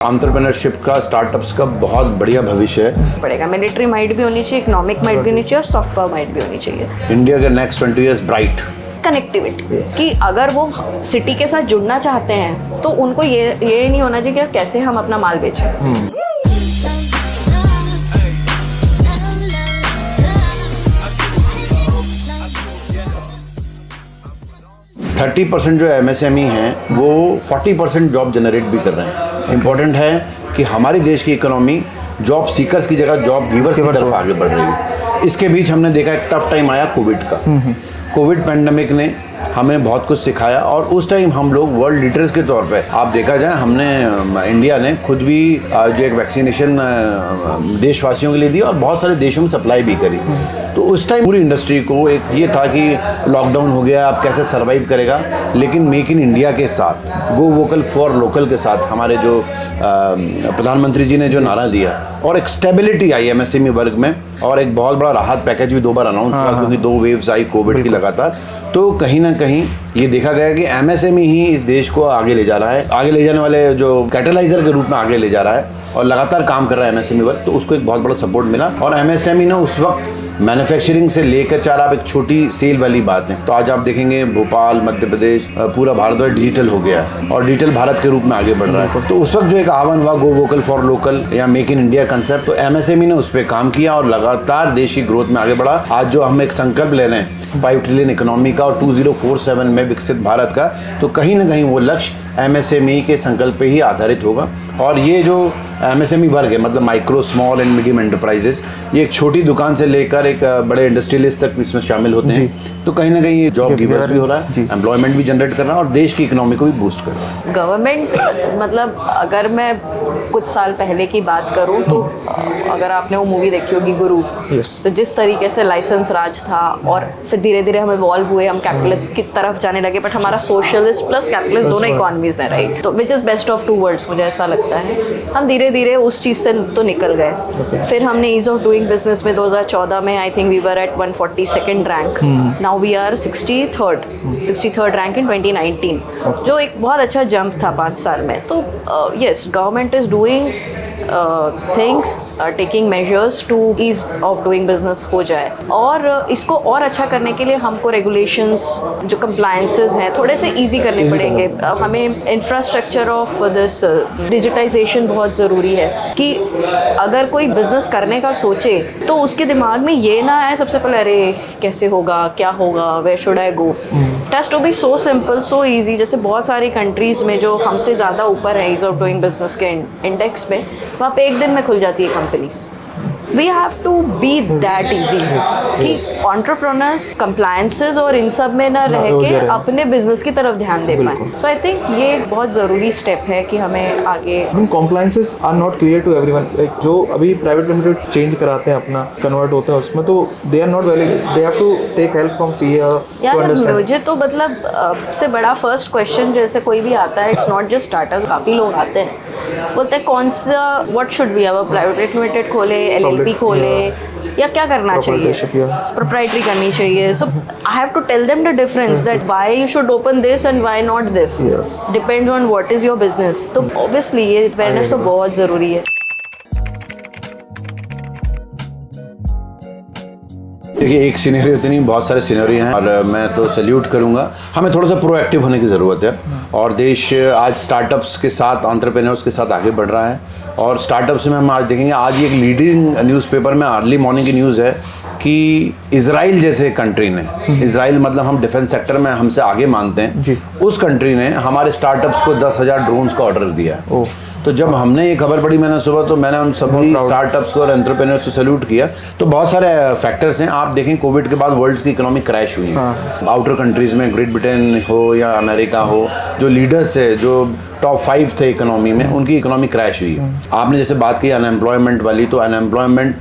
Entrepreneurship का, startups का बहुत बढ़िया भविष्य है। पड़ेगा मिलिट्री माइंड भी होनी चाहिए, इकोनॉमिक माइंड भी होनी चाहिए और सॉफ्ट पावर माइंड भी होनी चाहिए। इंडिया के नेक्स्ट 20 years ब्राइट। कनेक्टिविटी कि अगर वो सिटी के साथ जुड़ना चाहते हैं तो उनको ये नहीं होना चाहिए कि कैसे हम अपना माल बेचें। 30% जो MSME हैं वो 40% जॉब जनरेट भी कर रहे हैं। इम्पोर्टेंट है कि हमारी देश की इकोनॉमी जॉब सीकर्स की जगह जॉब गिवर्स की तरफ आगे बढ़ रही है। इसके बीच हमने देखा एक टफ टाइम आया कोविड का। कोविड पैंडमिक ने हमें बहुत कुछ सिखाया और उस टाइम हम लोग वर्ल्ड लीडर्स के तौर पे, आप देखा जाए, हमने इंडिया ने खुद भी जो एक वैक्सीनेशन देशवासियों के लिए दी और बहुत सारे देशों में सप्लाई भी करी। तो उस टाइम पूरी इंडस्ट्री को एक ये था कि लॉकडाउन हो गया, अब कैसे सर्वाइव करेगा। लेकिन मेक इन इंडिया के साथ, गो वोकल फॉर लोकल के साथ हमारे जो प्रधानमंत्री जी ने जो नारा दिया और एक स्टेबिलिटी आई MSME वर्ग में और एक बहुत बड़ा राहत पैकेज भी 2 बार अनाउंस हुआ क्योंकि 2 वेव्स आई कोविड की लगातार। तो कहीं ना कहीं ये देखा गया कि MSME ही इस देश को आगे ले जा रहा है, आगे ले जाने वाले जो कैटलाइजर के रूप में आगे ले जा रहा है और लगातार काम कर रहा है MSME वर्ग। तो उसको एक बहुत बड़ा सपोर्ट मिला और MSME ने उस वक्त मैन्युफैक्चरिंग से लेकर चार आप एक छोटी सेल वाली बात है। तो आज आप देखेंगे भोपाल, मध्य प्रदेश, पूरा भारत डिजिटल हो गया और डिजिटल भारत के रूप में आगे बढ़ रहा है। तो उस वक्त जो एक आह्वान हुआ गो वोकल फॉर लोकल या मेक इन इंडिया कंसेप्ट, तो MSME ने उस पर काम किया और लगातार देश की ग्रोथ में आगे बढ़ा। आज जो हम एक संकल्प ले रहे हैं 5 ट्रिलियन इकोनॉमी का और 2047 में विकसित भारत का, तो कहीं ना कहीं वो लक्ष्य MSME के संकल्प पे ही आधारित होगा। और ये जो MSME वर्ग है, मतलब micro small and medium enterprises, ये एक छोटी दुकान से लेकर एक बड़े इंडस्ट्रियलिस्ट तक इसमें शामिल होते हैं। तो कहीं ना कहीं ये जॉब गिवर्स भी हो रहा है, एम्प्लॉयमेंट भी जनरेट कर रहा है और देश की इकोनॉमी को भी बूस्ट कर रहा है। गवर्नमेंट मतलब अगर मैं कुछ साल पहले की बात करूं तो अगर आपने वो मूवी देखी होगी गुरु, तो जिस तरीके से लाइसेंस राज था और फिर धीरे धीरे हम इवॉल्व हुए, हम कैपिटलिस्ट की तरफ जाने लगे, बट हमारा सोशलिस्ट प्लस कैपिटलिस्ट दोनों इकोनॉमीज हैं, राइट? तो which is best of 2 worlds, मुझे ऐसा लगता है। हम धीरे धीरे उस चीज़ से तो निकल गए। फिर हमने ईज ऑफ डूइंग बिजनेस में 2014 में I think we were at 142nd rank, now we are 63rd rank in 2019, जो एक बहुत अच्छा जंप था 5 साल में। तो yes, government is doing things, taking measures to ease of doing business हो जाए। और इसको और अच्छा करने के लिए हमको रेगुलेशंस, जो कंप्लायंसेस हैं, थोड़े से ईजी करने पड़ेंगे। हमें इंफ्रास्ट्रक्चर ऑफ दिस डिजिटाइजेशन बहुत ज़रूरी है कि अगर कोई बिजनेस करने का सोचे तो उसके दिमाग में ये ना आए सबसे पहले अरे कैसे होगा, क्या होगा, where should I go. It has to be so simple, so easy. जैसे बहुत सारी कंट्रीज़ में जो हमसे ज़्यादा ऊपर है ईज ऑफ डूइंग बिजनेस के इंडेक्स में, वहाँ पे एक दिन में खुल जाती है companies. We have to be that easy कि एंटरप्रेन्योर्स कंप्लायंसेस और इन सब में ना रह के अपने बिजनेस की तरफ ध्यान दे पाए। सो आई थिंक ये बहुत ज़रूरी स्टेप है कि हमें आगे। Compliances are not clear to everyone. Like जो अभी प्राइवेट लिमिटेड चेंज कराते हैं, अपना कन्वर्ट होते हैं उसमें, तो they are not well, they have to take help from CA to understand. मुझे तो मतलब सबसे बड़ा फर्स्ट क्वेश्चन जैसे कोई भी आता है, इट्स नॉट जस्ट स्टार्टअप, काफ़ी लोग आते हैं बोलते हैं कौन सा व्हाट शुड बी, अब प्राइवेट लिमिटेड खोले, LLP खोले या क्या करना चाहिए, प्रोप्राइटरी करनी चाहिए। So I have to tell them the difference that why you should open this and why not this, depends on what is your business. तो ऑब्वियसली ये अवेयरनेस तो बहुत ज़रूरी है। देखिए, एक सिनेरियो तो नहीं, बहुत सारे सिनेरियो हैं और मैं तो सैल्यूट करूंगा। हमें थोड़ा सा प्रोएक्टिव होने की ज़रूरत है और देश आज स्टार्टअप्स के साथ, एंटरप्रेन्योर्स के साथ आगे बढ़ रहा है। और स्टार्टअप्स में हम आज देखेंगे, आज एक लीडिंग न्यूज़पेपर में अर्ली मॉर्निंग की न्यूज़ है कि इजराइल जैसे कंट्री ने, इजराइल मतलब हम डिफेंस सेक्टर में हमसे आगे मानते हैं, उस कंट्री ने हमारे स्टार्टअप्स को 10,000 ड्रोन्स का ऑर्डर दिया है। तो जब हमने ये खबर पढ़ी मैंने सुबह, तो मैंने उन सभी स्टार्टअप्स को और एंटरप्रेन्योर्स को सैल्यूट किया। तो बहुत सारे फैक्टर्स हैं। आप देखें कोविड के बाद वर्ल्ड की इकोनॉमी क्रैश हुई है। आउटर कंट्रीज़ में ग्रेट ब्रिटेन हो या अमेरिका हो, जो लीडर्स थे, जो टॉप 5 थे इकोनॉमी में, उनकी इकोनॉमी क्रैश हुई है। आपने जैसे बात की अनएम्प्लॉयमेंट वाली, तो अनएम्प्लॉयमेंट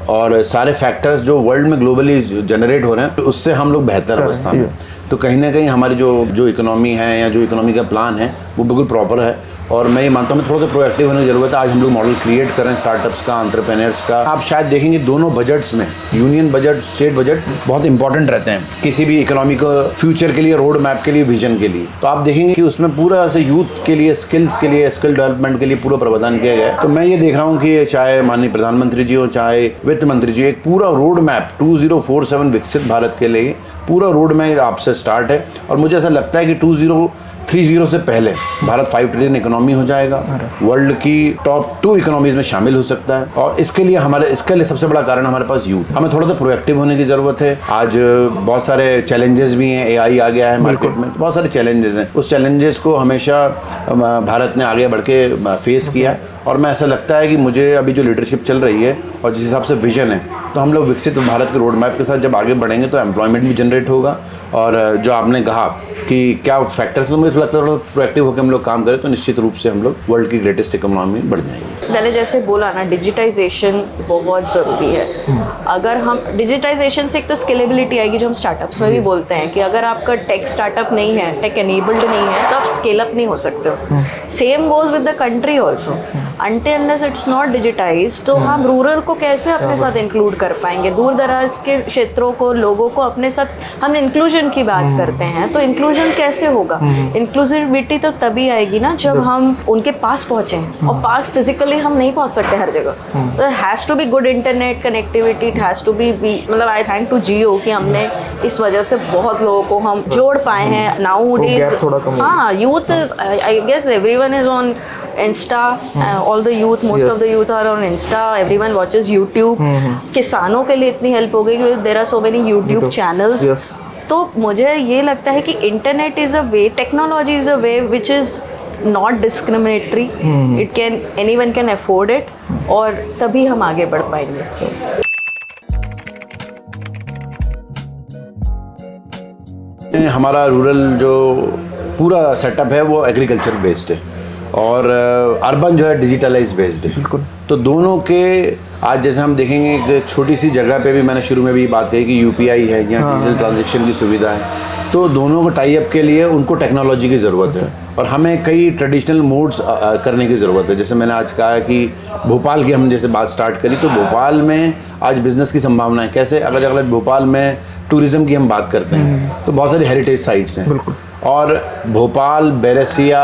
और सारे फैक्टर्स जो वर्ल्ड में ग्लोबली जनरेट हो रहे हैं, उससे हम लोग बेहतर अवस्था में। तो कहीं ना कहीं हमारी जो इकोनॉमी है या जो इकोनॉमी का प्लान है वो बिल्कुल प्रॉपर है और मैं ये मानता हूँ थोड़ा सा प्रोएक्टिव होने की जरूरत है। आज हम लोग मॉडल क्रिएट कर रहे हैं स्टार्टअप्स का, एंटरप्रेन्योर्स का। आप शायद देखेंगे दोनों बजट्स में, यूनियन बजट, स्टेट बजट बहुत इंपॉर्टेंट रहते हैं किसी भी इकोनॉमी को फ्यूचर के लिए, रोड मैप के लिए, विजन के लिए। तो आप देखेंगे कि उसमें पूरा से यूथ के लिए, स्किल्स के लिए, स्किल डेवलपमेंट के लिए पूरा प्रावधान किया गया है। तो मैं ये देख रहा हूँ कि चाहे माननीय प्रधानमंत्री जी हो, चाहे वित्त मंत्री जी, एक पूरा रोड मैप 2047 विकसित भारत के लिए पूरा रोड मैप आपसे स्टार्ट है। और मुझे ऐसा लगता है कि 2030 से पहले भारत 5 ट्रिलियन इकोनॉमी हो जाएगा, वर्ल्ड की टॉप 2 इकोनॉमीज में शामिल हो सकता है। और इसके लिए सबसे बड़ा कारण हमारे पास यूथ। हमें थोड़ा सा प्रोएक्टिव होने की जरूरत है। आज बहुत सारे चैलेंजेस भी हैं, AI आ गया है मार्केट में, बहुत सारे चैलेंजेस हैं। उस चैलेंजेस को हमेशा भारत ने आगे बढ़ के फेस किया है। और मैं ऐसा लगता है कि मुझे अभी जो लीडरशिप चल रही है और जिस हिसाब से विजन है, तो हम लोग विकसित भारत के रोड मैप के साथ जब आगे बढ़ेंगे तो एम्प्लॉयमेंट भी जनरेट होगा। और जो आपने कहा कि क्या फैक्टर्स, तो मुझे लगता है प्रोएक्टिव होकर हम लोग काम करें तो निश्चित रूप से हम लोग वर्ल्ड की ग्रेटेस्ट इकोनॉमी बढ़ जाएंगे। मैंने जैसे बोला ना, डिजिटाइजेशन बहुत ज़रूरी है। अगर हम डिजिटाइजेशन से एक तो स्केलेबिलिटी आएगी, जो हम स्टार्टअप्स में भी बोलते हैं कि अगर आपका टेक स्टार्टअप नहीं है, टेक एनेबल्ड नहीं है, तो आप स्केल अप नहीं हो सकते हो। Same goes with the country also. Until unless it's not digitise, तो हम रूरल को कैसे अपने साथ इंक्लूड कर पाएंगे? दूर दराज के क्षेत्रों को, लोगों को अपने साथ, हम इंक्लूजन की बात करते हैं, तो इंक्लूजन कैसे होगा? इंक्लूसिविटी तो तभी आएगी ना जब हम उनके पास पहुंचे, और पास फिजिकली हम नहीं पहुंच सकते हर जगह। तो has to be good internet connectivity, it has to be मतलब आई थैंक टू जियो कि हमने इस वजह से बहुत लोगों को हम जोड़ पाए हैं। नाउ डेज हाँ, youth, I guess everyone is on Insta, all the youth, most of the youth are on Insta, everyone watches YouTube. किसानों के लिए इतनी हेल्प हो गई कि there are so many YouTube channels. तो मुझे ये लगता है कि internet is a way, technology is a way which is not discriminatory, it can, anyone can afford it, और तभी हम आगे बढ़ पाएंगे। हमारा रूरल जो पूरा सेटअप है वो एग्रीकल्चर बेस्ड है और अर्बन जो है डिजिटलाइज बेस्ड है। बिल्कुल। तो दोनों के आज जैसे हम देखेंगे एक छोटी सी जगह पे भी, मैंने शुरू में भी बात कही कि UPI है या डिजिटल ट्रांजेक्शन की सुविधा है, तो दोनों को टाई अप के लिए उनको टेक्नोलॉजी की ज़रूरत है और हमें कई ट्रेडिशनल मोड्स करने की ज़रूरत है। जैसे मैंने आज कहा कि भोपाल की हम जैसे बात स्टार्ट करी, तो भोपाल में आज बिज़नेस की संभावनाएं कैसे, अगर भोपाल में टूरिज़्म की हम बात करते हैं तो बहुत सारी हेरिटेज साइट्स हैं। बिल्कुल। और भोपाल, बैरसिया,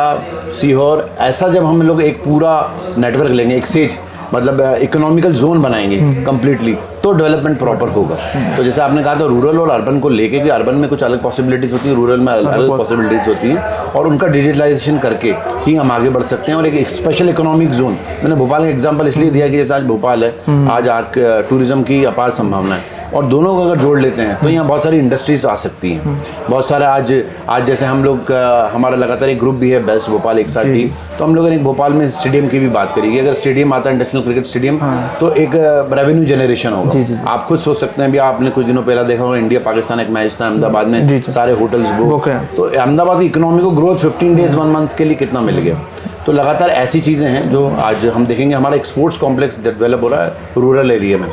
सीहोर, ऐसा जब हम लोग एक पूरा नेटवर्क लेंगे, एक सेज मतलब इकोनॉमिकल जोन बनाएंगे कम्प्लीटली, तो डेवलपमेंट प्रॉपर होगा। तो जैसे आपने कहा था रूरल और अर्बन को लेके कि अर्बन में कुछ अलग पॉसिबिलिटीज़ होती है, रूरल में अलग पॉसिबिलिटीज़ होती हैं, और उनका डिजिटलाइजेशन करके ही हम आगे बढ़ सकते हैं। और एक स्पेशल इकोनॉमिक जोन, मैंने भोपाल का एग्जांपल इसलिए दिया कि जैसे आज भोपाल है, आज टूरिज़्म की अपार संभावना है, और दोनों को अगर जोड़ लेते हैं तो यहाँ बहुत सारी इंडस्ट्रीज आ सकती हैं। बहुत सारा आज जैसे हम लोग हमारा लगातार एक ग्रुप भी है बेस्ट भोपाल एक साथ टीम, तो हम लोगों ने एक भोपाल में स्टेडियम की भी बात करी कि अगर स्टेडियम आता है नेशनल क्रिकेट स्टेडियम, तो एक रेवेन्यू जनरेशन होगा। आप खुद सोच सकते हैं, भी आपने कुछ दिनों पहले देखा होगा इंडिया पाकिस्तान एक मैच था अहमदाबाद में, सारे होटल्स बुक, तो अहमदाबाद की इकोनॉमी को ग्रोथ 15 डेज 1 मंथ के लिए कितना मिल गया। तो लगातार ऐसी चीज़ें हैं जो आज हम देखेंगे। हमारा एक स्पोर्ट्स कॉम्प्लेक्स डेवलप हो रहा है रूरल एरिया में,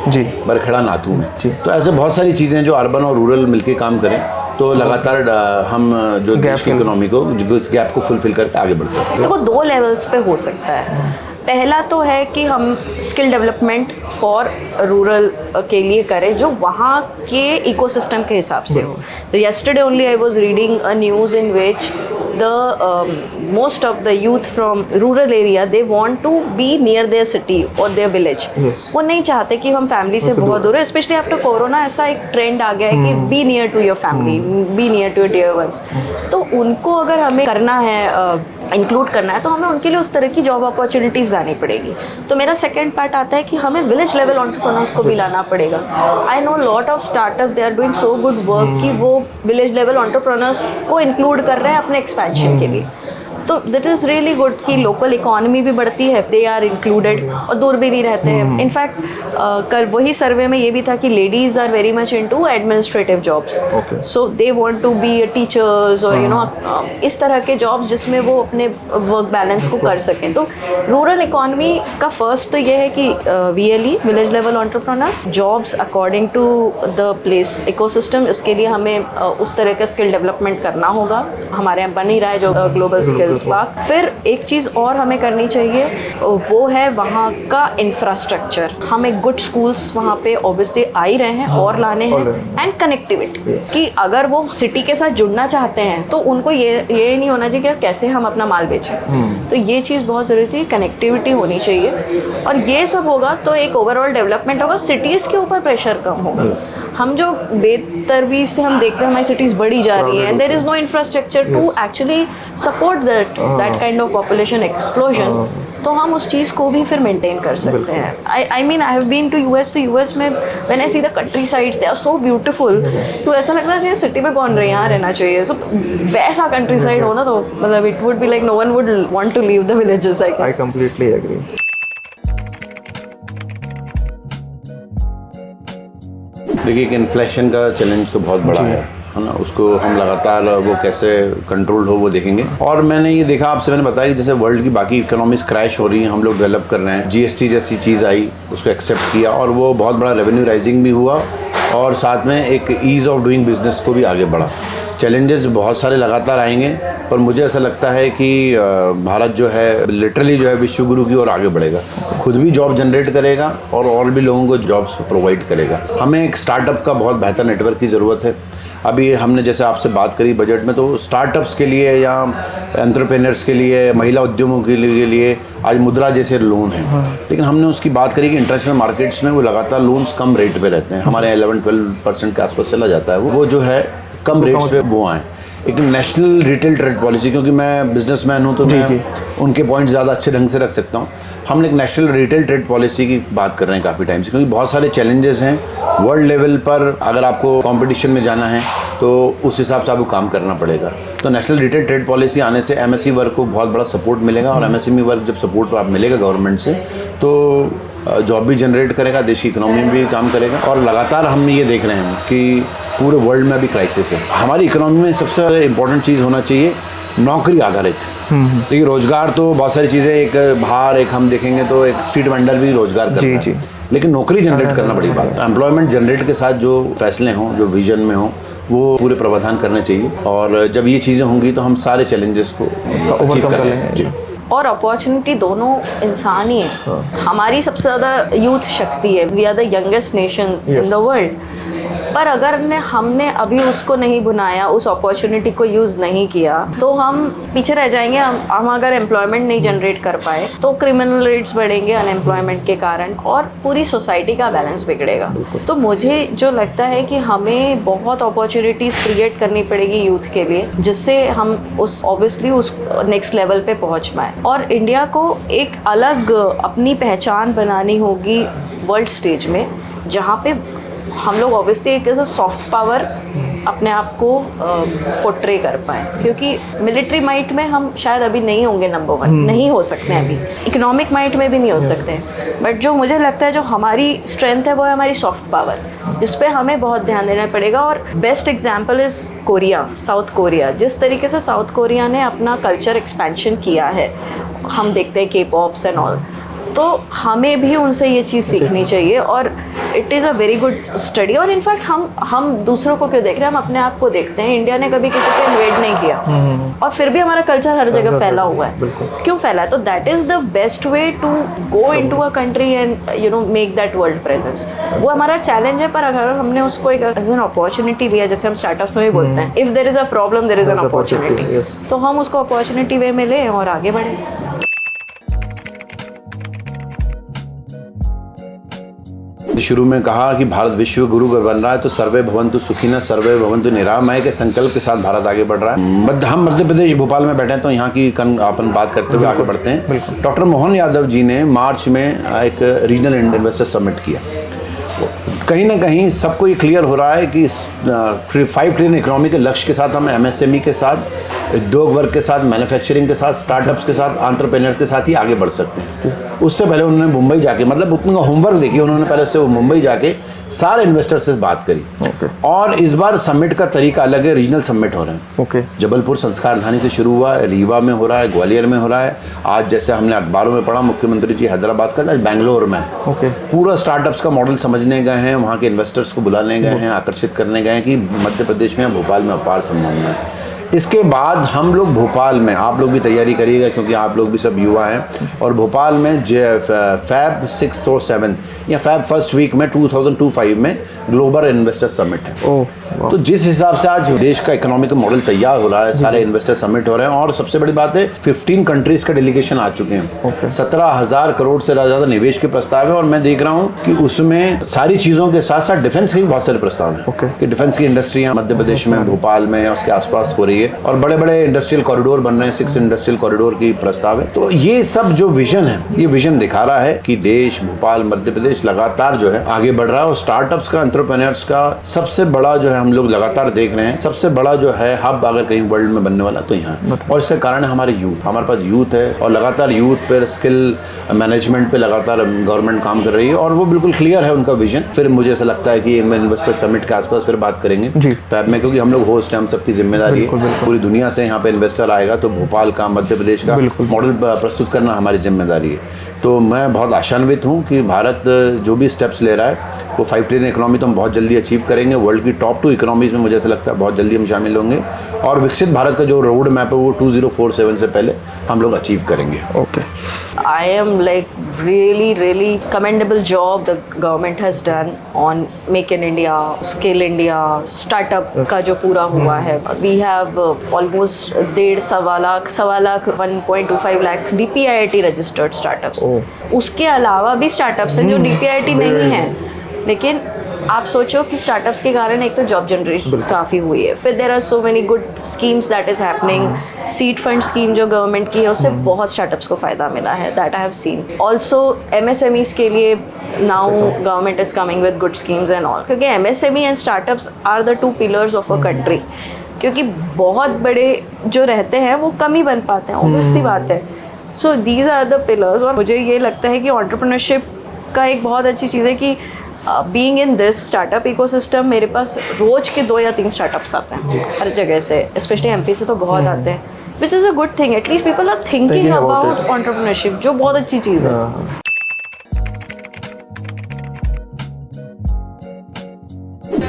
बरखेड़ा नाथू में। तो ऐसे बहुत सारी चीज़ें हैं जो अर्बन और रूरल मिलके काम करें, तो लगातार हम जो देश की इकोनॉमी को, इस गैप को फुलफिल करके आगे बढ़ सकते हैं। देखो, 2 लेवल्स पे हो सकता है। पहला तो है कि हम स्किल डेवलपमेंट फॉर रूरल के लिए करें जो वहाँ के इकोसिस्टम के हिसाब से हो। Yesterday only I was reading a news in which the most of the youth from rural area, they want to be near their city or their village. वो नहीं चाहते कि हम फैमिली से बहुत दूर है। स्पेशली आफ्टर कोरोना ऐसा एक ट्रेंड आ गया है कि be near to your family, be near to your dear ones. तो उनको अगर हमें करना है, इंक्लूड करना है, तो हमें उनके लिए उस तरह की जॉब अपॉर्चुनिटीज़ लानी पड़ेगी। तो मेरा सेकंड पार्ट आता है कि हमें विलेज लेवल एंटरप्रेन्योर्स को भी लाना पड़ेगा। I know lot of startup, they are doing so good work कि वो विलेज लेवल एंटरप्रेन्योर्स को इंक्लूड कर रहे हैं अपने एक्सपेंशन के लिए। तो दैट इज़ रियली गुड कि लोकल इकोनॉमी भी बढ़ती है, दे आर इंक्लूडेड, और दूर भी नहीं रहते हैं। इनफैक्ट कल वही सर्वे में ये भी था कि ladies are very much into administrative jobs, so they want to be teachers और इस तरह के जॉब्स जिसमें वो अपने वर्क बैलेंस को कर सकें। तो रूरल इकोनॉमी का फर्स्ट तो ये है कि VLE, village level entrepreneurs, jobs according to the place ecosystem, इसके लिए हमें उस तरह का स्किल डेवलपमेंट करना होगा। हमारे यहाँ बन ही रहा है जो ग्लोबल स्किल्स साइंस पार्क। फिर एक चीज़ और हमें करनी चाहिए, वो है वहाँ का इंफ्रास्ट्रक्चर। हमें गुड स्कूल्स वहाँ पे ऑब्वियसली आ ही रहे हैं और लाने हैं, एंड कनेक्टिविटी कि अगर वो सिटी के साथ जुड़ना चाहते हैं तो उनको ये नहीं होना चाहिए कि कैसे हम अपना माल बेचें। तो ये चीज़ बहुत ज़रूरी थी, कनेक्टिविटी होनी चाहिए, और ये सब होगा तो एक ओवरऑल डेवलपमेंट होगा, सिटीज़ के ऊपर प्रेशर कम होगा। हम जो बेतरबीज से हम देखते हैं हमारी सिटीज़ बढ़ी जा रही है, and there is no infrastructure to actually support that kind of population explosion, तो हम उस चीज़ को भी फिर मेंटेन कर सकते हैं। I mean I have been to US, तो यूएस में when I see the country sides they are so beautiful, तो ऐसा लगता है कि सिटी में कौन रहे, यहाँ रहना चाहिए। सो वैसा कंट्री साइड हो ना, तो मतलब it would be like no one would want to leave the villages, I guess. I completely agree. देखिए कि इन्फ्लेशन का चैलेंज तो बहुत बड़ा है ना, उसको हम लगातार वो कैसे कंट्रोल हो वो देखेंगे। और मैंने ये देखा, आपसे मैंने बताया कि जैसे वर्ल्ड की बाकी इकोनॉमीज क्रैश हो रही हैं, हम लोग डेवलप कर रहे हैं, जीएसटी जैसी चीज़ आई, उसको एक्सेप्ट किया और वो बहुत बड़ा रेवेन्यू राइजिंग भी हुआ, और साथ में एक ईज़ ऑफ डूइंग बिजनेस को भी आगे बढ़ा। चैलेंजेस बहुत सारे लगातार आएंगे, पर मुझे ऐसा लगता है कि भारत जो है लिटरली जो है विश्व गुरु की ओर आगे बढ़ेगा, खुद भी जॉब जनरेट करेगा और भी लोगों को जॉब्स प्रोवाइड करेगा। हमें एक स्टार्टअप का बहुत बेहतर नेटवर्क की ज़रूरत है। अभी हमने जैसे आपसे बात करी बजट में, तो स्टार्टअप्स के लिए या एंटरप्रेन्योर्स के लिए, महिला उद्यमों के लिए आज मुद्रा जैसे लोन है, लेकिन हमने उसकी बात करी कि इंटरनेशनल मार्केट्स में वो लगातार लोन्स कम रेट पे रहते हैं, हमारे 11-12% के आसपास चला जाता है वो जो है कम रेट्स पे वो आए। एक नेशनल रिटेल ट्रेड पॉलिसी, क्योंकि मैं बिजनेसमैन हूँ तो मैं उनके पॉइंट ज़्यादा अच्छे ढंग से रख सकता हूँ। हम एक नेशनल रिटेल ट्रेड पॉलिसी की बात कर रहे हैं काफ़ी टाइम से, क्योंकि बहुत सारे चैलेंजेस हैं वर्ल्ड लेवल पर। अगर आपको कंपटीशन में जाना है तो उस हिसाब से आपको काम करना पड़ेगा। तो नेशनल रिटेल ट्रेड पॉलिसी आने से एमएसई वर्ग को बहुत बड़ा सपोर्ट मिलेगा, और एमएसएमई वर्ग जब सपोर्ट आप मिलेगा गवर्नमेंट से तो जॉब भी जनरेट करेगा, देश की इकोनॉमी में भी काम करेगा। और लगातार हम ये देख रहे हैं कि पूरे वर्ल्ड में अभी क्राइसिस है। हमारी इकोनॉमी में सबसे इम्पोर्टेंट चीज़ होना चाहिए नौकरी आधारित। देखिए रोजगार तो बहुत सारी चीज़ें, एक बाहर एक हम देखेंगे तो एक स्ट्रीट वेंडर भी रोजगार करता है, लेकिन नौकरी जनरेट करना बड़ी बात है। एम्प्लॉयमेंट जनरेट के साथ जो फैसले हों, जो विजन में हों, वो पूरे प्रावधान करने चाहिए, और जब ये चीज़ें होंगी तो हम सारे चैलेंजेस को ओवरकम कर लेंगे। और अपॉर्चुनिटी दोनों इंसान ही है। हमारी सबसे ज़्यादा यूथ शक्ति है, we are the youngest nation in the world, पर अगर हमने अभी उसको नहीं बुनाया, उस अपॉर्चुनिटी को यूज़ नहीं किया, तो हम पीछे रह जाएंगे। हम अगर एम्प्लॉयमेंट नहीं जनरेट कर पाए तो क्रिमिनल रेट्स बढ़ेंगे अनएम्प्लॉयमेंट के कारण, और पूरी सोसाइटी का बैलेंस बिगड़ेगा। तो मुझे जो लगता है कि हमें बहुत अपॉर्चुनिटीज़ क्रिएट करनी पड़ेगी यूथ के लिए, जिससे हम उस ऑब्वियसली उस नेक्स्ट लेवल पे पहुंच पाएँ। और इंडिया को एक अलग अपनी पहचान बनानी होगी वर्ल्ड स्टेज में, जहाँ पे हम लोग ऑब्वियसली एक ऐसा सॉफ्ट पावर अपने आप को पोर्ट्रे कर पाएँ, क्योंकि मिलिट्री माइट में हम शायद अभी नहीं होंगे नंबर 1, नहीं हो सकते हैं अभी, इकोनॉमिक माइट में भी नहीं हो सकते हैं, बट जो मुझे लगता है जो हमारी स्ट्रेंथ है वो है हमारी सॉफ्ट पावर, जिस पे हमें बहुत ध्यान देना पड़ेगा। और best example is Korea, south Korea. जिस तरीके से साउथ कोरिया ने अपना कल्चर एक्सपेंशन किया है, हम देखते हैं के पॉप्स एंड ऑल, तो हमें भी उनसे ये चीज़ सीखनी चाहिए, और it is a very good study. और इनफैक्ट हम दूसरों को क्यों देख रहे हैं, हम अपने आप को देखते हैं। इंडिया ने कभी किसी को इन्वेड नहीं किया, और फिर भी हमारा कल्चर हर जगह फैला हुआ है। क्यों फैला है? तो that is the best way to go into a country and make that world presence. वो हमारा चैलेंज है, पर अगर हमने उसको एक एज एन अपॉर्चुनिटी लिया, जैसे हम स्टार्टअप्स में भी बोलते हैं, if there is a problem there is an opportunity, तो हम उसको अपॉर्चुनिटी वे में लें और आगे बढ़ें। शुरू में कहा कि भारत विश्व गुरु बन रहा है, तो सर्वे भवन्तु सुखिनः सर्वे भवन्तु निरामय के संकल्प के साथ भारत आगे बढ़ रहा है। हम मध्य प्रदेश भोपाल में बैठे हैं, तो यहाँ की अपन बात करते हुए आगे बढ़ते हैं। डॉक्टर मोहन यादव जी ने मार्च में एक रीजनल इन्वेस्टर समिट किया। कहीं ना कहीं सबको ये क्लियर हो रहा है कि 5 ट्रिलियन इकोनॉमी के लक्ष्य के साथ हम एमएसएमई के साथ, उद्योग वर्ग के साथ, मैन्युफैक्चरिंग के साथ, स्टार्टअप्स के साथ, एंटरप्रेन्योर्स के साथ ही आगे बढ़ सकते हैं। उससे पहले उन्होंने मुंबई जाके, मतलब उतना होमवर्क देखिए उन्होंने, पहले से वो मुंबई जाके सारे इन्वेस्टर्स से बात करी। और इस बार समिट का तरीका अलग है, रीजनल समिट हो रहे हैं। जबलपुर संस्कार धानी से शुरू हुआ है, रीवा में हो रहा है, ग्वालियर में हो रहा है, आज जैसे हमने अखबारों में पढ़ा मुख्यमंत्री जी हैदराबाद का, आज बैंगलोर में पूरा स्टार्टअप्स का मॉडल समझने गए हैं, वहाँ के इन्वेस्टर्स को बुलाने गए हैं, आकर्षित करने गए हैं कि मध्य प्रदेश में, भोपाल में अपार संभावना है। इसके बाद हम लोग भोपाल में, आप लोग भी तैयारी करिएगा क्योंकि आप लोग भी सब युवा हैं, और भोपाल में फैब 6th और 7th या फैब फर्स्ट वीक में 2025 में ग्लोबल इन्वेस्टर समिट है। तो जिस हिसाब से आज देश का इकोनॉमिक मॉडल तैयार हो रहा है, सारे इन्वेस्टर समिट हो रहे हैं, और सबसे बड़ी बात है 15 कंट्रीज का डेलीगेशन आ चुके हैं। 17,000 करोड़ से ज़्यादा निवेश के प्रस्ताव है, और मैं देख रहा हूँ कि उसमें सारी चीज़ों के साथ साथ डिफेंस के भी बहुत सारे प्रस्ताव हैं कि डिफेंस की इंडस्ट्रियाँ मध्य प्रदेश में, भोपाल में, उसके आसपास हो रही है, और बड़े बड़े इंडस्ट्रियल कॉरिडोर बन रहे हैं। 6 इंडस्ट्रियल कॉरिडोर की प्रस्ताव है। तो ये सब जो विजन है, ये विजन दिखा रहा है कि देश, भोपाल, मध्य प्रदेश लगातार जो है आगे बढ़ रहा है, और स्टार्टअप्स का, एंटरप्रेन्योर्स का सबसे बड़ा जो है हम लोग लगातार देख रहे हैं, सबसे बड़ा जो है हब अगर कहीं वर्ल्ड में बनने वाला तो यहाँ है। और इसका कारण है हमारे यूथ, हमारे पास यूथ है, और लगातार यूथ पर, स्किल मैनेजमेंट पे लगातार गवर्नमेंट काम कर रही है, और वो बिल्कुल क्लियर है उनका विजन। फिर मुझे ऐसा लगता है कि इन्वेस्टर समिट के आसपास फिर बात करेंगे फैब में, क्योंकि हम लोग होस्ट हैं, हम सबकी जिम्मेदारी है। पूरी दुनिया से यहाँ पे इन्वेस्टर आएगा, तो भोपाल का, मध्य प्रदेश का मॉडल प्रस्तुत करना हमारी जिम्मेदारी है। तो मैं बहुत आशान्वित हूँ कि भारत जो भी स्टेप्स ले रहा है, वो 5 ट्रिलियन इकोनॉमी तो हम बहुत जल्दी अचीव करेंगे। वर्ल्ड की टॉप 2 इकोनॉमीज़ में मुझे ऐसा लगता है बहुत जल्दी हम शामिल होंगे, और विकसित भारत का जो रोड मैप है वो 2047 से पहले हम लोग अचीव करेंगे। Okay, I am like really commendable job the government has done on Make in India, Skill India, startup का जो पूरा हुआ है। We have almost 1.5 lakh 1.25 lakh DPIIT registered startups। उसके अलावा भी startups हैं जो DPIIT नहीं है, लेकिन आप सोचो कि स्टार्टअप्स के कारण एक तो जॉब जनरेशन काफ़ी हुई है, फिर there are so many good schemes that is happening. Seed fund scheme जो गवर्नमेंट की है, उससे बहुत स्टार्टअप्स को फ़ायदा मिला है, that I have seen. Also MSMEs के लिए now government is coming with good schemes and all, क्योंकि MSME and startups are the 2 pillars of a country. क्योंकि बहुत बड़े जो रहते हैं वो कम ही बन पाते हैं, ऑब्वियसली बात है। So these are the pillars. और मुझे ये लगता है कि एंटरप्रेन्योरशिप का एक बहुत अच्छी चीज़ है कि being in this startup ecosystem, मेरे पास रोज के 2 या 3 स्टार्टअप्स आते हैं हर जगह से, स्पेशली MP से तो बहुत आते हैं, which is a good thing. At least people are thinking about entrepreneurship, जो बहुत अच्छी चीज़ है।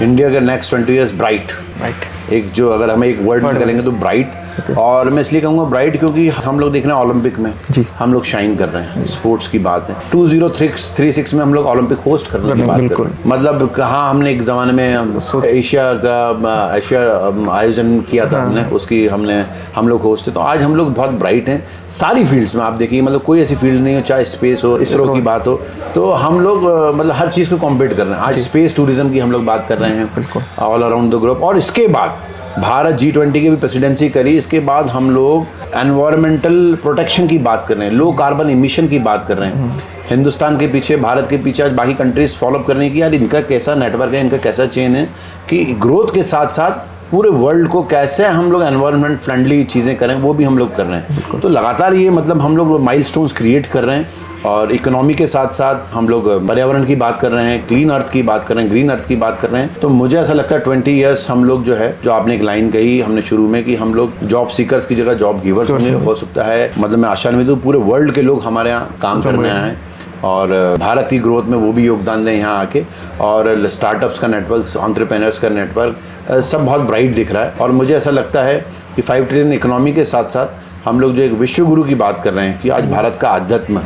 इंडिया के नेक्स्ट 20 ईयर्स ब्राइट, एक जो अगर हमें एक वर्ड में करेंगे तो ब्राइट। और मैं इसलिए कहूँगा ब्राइट क्योंकि हम लोग देख रहे हैं ओलंपिक में हम लोग शाइन कर रहे हैं, स्पोर्ट्स की बात है। 2036 में हम लोग ओलंपिक होस्ट करने की बात कर रहे हैं। मतलब कहाँ हमने एक ज़माने में एशिया आयोजन किया था हमने, उसकी हम लोग होस्ट थे। तो आज हम लोग बहुत ब्राइट हैं सारी फील्ड्स में। आप देखिए, मतलब कोई ऐसी फील्ड नहीं हो, चाहे स्पेस हो, इसरो की बात हो, तो हम लोग मतलब हर चीज़ को कॉम्पीट कर रहे हैं। आज स्पेस टूरिज्म की हम लोग बात कर रहे हैं ऑल अराउंड द ग्लोब। और इसके बाद भारत G20 की भी प्रेसिडेंसी करी, इसके बाद हम लोग एनवायरमेंटल प्रोटेक्शन की बात कर रहे हैं, लो कार्बन इमिशन की बात कर रहे हैं। हिंदुस्तान के पीछे, भारत के पीछे आज बाकी कंट्रीज फॉलोअप करने की, यार इनका कैसा नेटवर्क है, इनका कैसा चेन है कि ग्रोथ के साथ साथ पूरे वर्ल्ड को कैसे हम लोग एनवायरनमेंट फ्रेंडली चीज़ें करें, वो भी हम लोग कर रहे हैं। तो लगातार ये मतलब हम लोग माइलस्टोन्स क्रिएट कर रहे हैं, और इकोनॉमी के साथ साथ हम लोग पर्यावरण की बात कर रहे हैं, क्लीन अर्थ की बात कर रहे हैं, ग्रीन अर्थ की बात कर रहे हैं। तो मुझे ऐसा लगता है 20 ईयर्स हम लोग जो है, जो आपने एक लाइन कही हमने शुरू में कि हम लोग जॉब सीकर्स की जगह जॉब गिवर्स होंगे, हो सकता है। मतलब मैं आशान्वित हूँ पूरे वर्ल्ड के लोग हमारे यहाँ काम करने आए हैं, और भारत की ग्रोथ में वो भी योगदान दें यहाँ आके। और स्टार्टअप्स का नेटवर्क, एंटरप्रेन्योर्स का नेटवर्क सब बहुत ब्राइट दिख रहा है। और मुझे ऐसा लगता है कि 5 ट्रिलियन इकोनॉमी के साथ साथ हम लोग जो एक विश्व गुरु की बात कर रहे हैं कि आज भारत का आध्यात्म,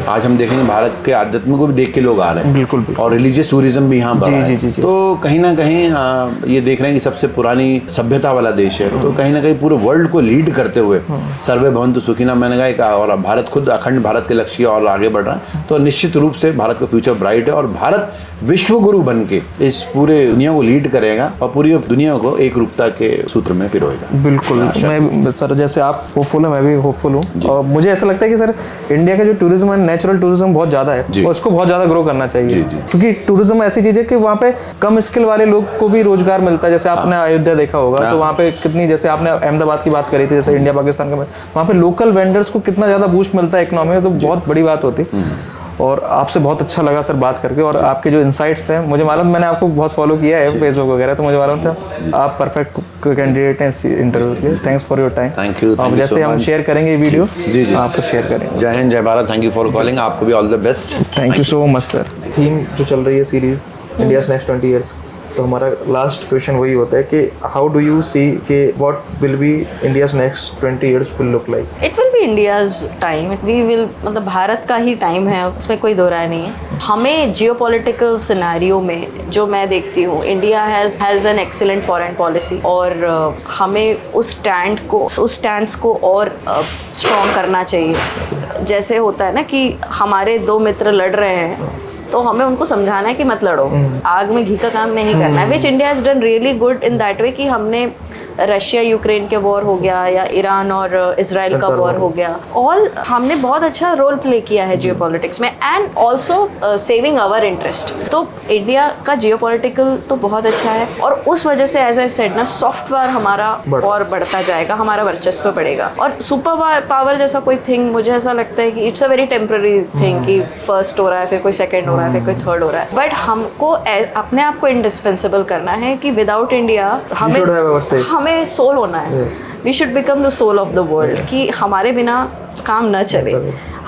आज हम देखेंगे भारत के आध्यात्म को भी देख के लोग आ रहे हैं। बिल्कुल। और रिलीजियस टूरिज्म भी यहाँ बढ़ा है। तो कहीं ना कहीं ये देख रहे हैं कि सबसे पुरानी सभ्यता वाला देश है, तो कहीं ना कहीं पूरे वर्ल्ड को लीड करते हुए सर्वे भवन्तु सुखिनः मैंने कहा, और भारत खुद अखंड भारत के लक्ष्य और आगे बढ़ रहा है। तो निश्चित रूप से भारत का फ्यूचर ब्राइट है, और भारत विश्व गुरु बन के इस पूरे दुनिया को लीड करेगा और पूरी दुनिया को एक रूपता के सूत्र में पिरोएगा। बिल्कुल। मैं सर, जैसे आप होपफुल है, मैं भी होपफुल हूँ, और मुझे ऐसा लगता है कि सर इंडिया का जो टूरिज्म है, नेचुरल टूरिज्म बहुत ज़्यादा है, और उसको बहुत ज़्यादा ग्रो करना चाहिए। क्योंकि टूरिज्म ऐसी चीज़ है कि वहाँ पे कम स्किल वाले लोग को भी रोजगार मिलता है। जैसे आपने अयोध्या देखा होगा, तो वहाँ पे कितनी, जैसे आपने अहमदाबाद की बात करी थी, जैसे इंडिया पाकिस्तान का, वहाँ पे लोकल वेंडर्स को कितना ज़्यादा बूस्ट मिलता है इकोनॉमी में, तो बहुत बड़ी बात होती है। और आपसे बहुत अच्छा लगा सर बात करके, और आपके जो इंसाइट्स थे, मुझे मालूम, मैंने आपको बहुत फॉलो किया है फेसबुक वगैरह, तो मुझे मालूम था आप परफेक्ट कैंडिडेट हैं इस इंटरव्यू के लिए। Thanks for your time. Thank you. अब जैसे हम शेयर करेंगे वीडियो, जी आपको शेयर करेंगे। जय हिंद, जय Bharat. Thank you for calling. आपको भी all the best. Thank you so much sir. Theme जो चल रही है सीरीज इंडियाज़ नेक्स्ट 20 ईयर्स, तो हमारा लास्ट क्वेश्चन वही होता है कि हाउ डू यू सी कि what will be India's next 20 years will look like? It will be India's time, we will, मतलब भारत का ही टाइम है, उसमें कोई दो राय नहीं है। हमें जियोपॉलिटिकल सिनेरियो में जो मैं देखती हूँ, India has an excellent foreign policy, और हमें उस स्टैंड को और स्ट्रॉन्ग करना चाहिए। जैसे होता है ना कि हमारे दो मित्र लड़ रहे हैं, तो हमें उनको समझाना है कि मत लड़ो, आग में घी का काम नहीं करना है, which India has done really good in that way कि हमने रशिया यूक्रेन के वॉर हो गया या ईरान और इजराइल का वॉर हो गया, ऑल हमने बहुत अच्छा रोल प्ले किया है जियोपॉलिटिक्स में, and also saving our interest. तो इंडिया का जियोपॉलिटिकल तो बहुत अच्छा है, और उस वजह से एज आई सेड ना, सॉफ्ट पावर हमारा और बढ़ता जाएगा, हमारा वर्चस्व बढ़ेगा। और सुपर पावर जैसा कोई थिंग, मुझे ऐसा लगता है कि it's a very temporary thing कि फर्स्ट हो रहा है, फिर कोई सेकेंड हो रहा है, फिर कोई थर्ड हो रहा है, बट हमको अपने आप को इंडिस्पेंसिबल करना है कि विदाउट इंडिया हमें सोल होना है। We should become the soul of the world, कि हमारे बिना काम न चले।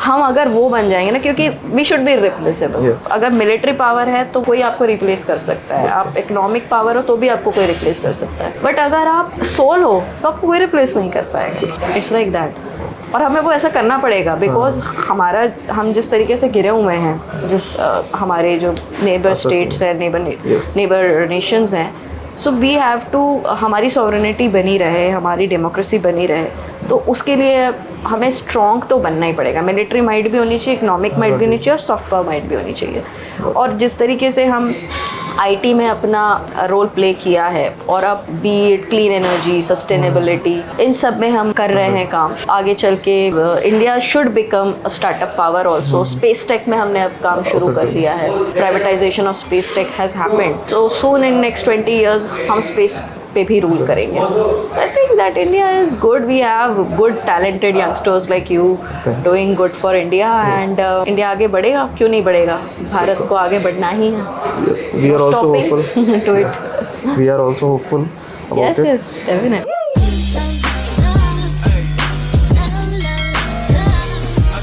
हम अगर वो बन जाएंगे ना, क्योंकि वी शुड बी रिप्लेसेबल। अगर मिलिट्री पावर है तो कोई आपको रिप्लेस कर सकता है, आप इकोनॉमिक पावर हो तो भी आपको कोई रिप्लेस कर सकता है, बट अगर आप सोल हो तो आपको कोई रिप्लेस नहीं कर पाएगा। इट्स लाइक दैट, और हमें वो ऐसा करना पड़ेगा, बिकॉज हम जिस तरीके से घिरे हुए हैं, हमारे जो नेबर स्टेट्स हैं, नेबर नेशंस हैं, सो वी हैव टू, हमारी सॉवरेनिटी बनी रहे, हमारी डेमोक्रेसी बनी रहे, तो उसके लिए हमें स्ट्रॉन्ग तो बनना ही पड़ेगा। मिलिट्री माइट भी होनी चाहिए, इकोनॉमिक माइट भी होनी चाहिए, और सॉफ्ट पावर माइट भी होनी चाहिए। और जिस तरीके से हम आईटी में अपना रोल प्ले किया है, और अब be it clean energy, sustainability, इन सब में हम कर रहे हैं काम। आगे चल के India should become a startup power also. Space tech में हमने अब काम शुरू कर दिया है, privatisation of space tech has happened, so soon in next 20 years हम स्पेस पे भी रूल करेंगे। I think that India is good, we have good talented youngsters like you doing good for India, and India आगे बढ़ेगा, क्यों नहीं बढ़ेगा? भारत को आगे बढ़ना ही है। Yes, we are also hopeful. To it. We are also hopeful about it. Yes, definitely.